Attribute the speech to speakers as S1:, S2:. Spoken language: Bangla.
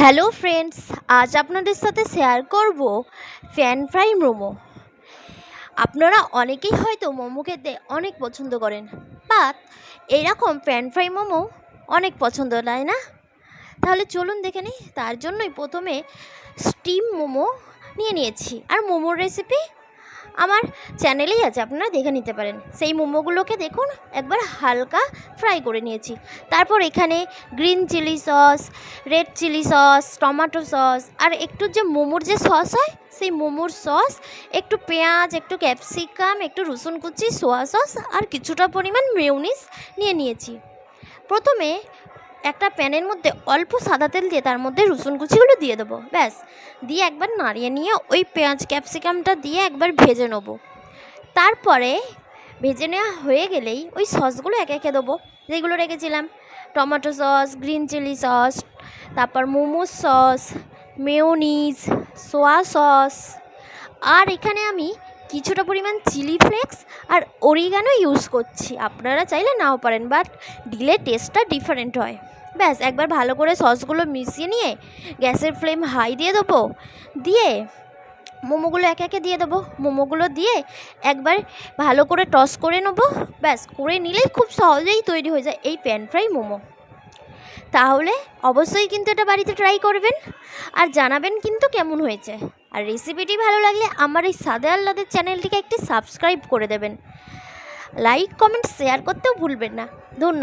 S1: হ্যালো ফ্রেন্ডস, আজ আপনাদের সাথে শেয়ার করব প্যান ফ্রাই মোমো। আপনারা অনেকেই হয়তো মোমো খেতে অনেক পছন্দ করেন, বাট এরকম প্যান ফ্রাই মোমো অনেক পছন্দ, তাই না? তাহলে চলুন দেখে নিই। তার জন্যই প্রথমে স্টিম মোমো নিয়েছি, আর মোমোর রেসিপি আমার চ্যানেলেই আছে, আপনারা দেখে নিতে পারেন। সেই মোমোগুলোকে দেখুন একবার হালকা ফ্রাই করে নিয়েছি। তারপর এখানে green chilli sauce, red chilli sauce, tomato sauce, আর একটু যে মোমোর যে সস হয় সেই মোমোর সস, একটু পেঁয়াজ, একটু ক্যাপসিকাম, একটু রসুন কুচি, সোয়া সস আর কিছুটা পরিমাণ মেয়োনিজ নিয়েছি। প্রথমে একটা প্যানের মধ্যে অল্প সাদা তেল দিয়ে তার মধ্যে রসুন কুচিগুলো দিয়ে দেবো, ব্যাস। দিয়ে একবার নাড়িয়ে নিয়ে ওই পেঁয়াজ ক্যাপসিকামটা দিয়ে একবার ভেজে নেবো। তারপরে ভেজে নেওয়া হয়ে গেলেই ওই সসগুলো একে একে দেবো যেগুলো রেখেছিলাম। Tomato sauce, green chilli sauce, তারপর মোমোর সস, মেয়োনিজ, সোয়া সস, আর এখানে আমি কিছুটা পরিমাণ চিলি ফ্লেক্স আর অরিগানো ইউজ করছি। আপনারা চাইলে নাও পারেন, বাট দিলে টেস্টটা ডিফারেন্ট হয়। ব্যাস একবার ভালো করে সসগুলো মিশিয়ে নিয়ে গ্যাসের ফ্লেম হাই দিয়ে দেবো, দিয়ে মোমোগুলো একে একে দিয়ে দেবো। মোমোগুলো দিয়ে একবার ভালো করে টস করে নেবো, ব্যাস। করে নিলেই খুব সহজেই তৈরি হয়ে যায় এই প্যান ফ্রাই মোমো। তাহলে অবশ্যই কিন্তু এটা বাড়িতে ট্রাই করবেন আর জানাবেন কিন্তু কেমন হয়েছে। আর রেসিপিটি ভালো লাগলে আমার এই সাদে আহ্লাদের চ্যানেলটিকে একটি সাবস্ক্রাইব করে দেবেন। লাইক, কমেন্ট, শেয়ার করতেও ভুলবেন না। ধন্যবাদ।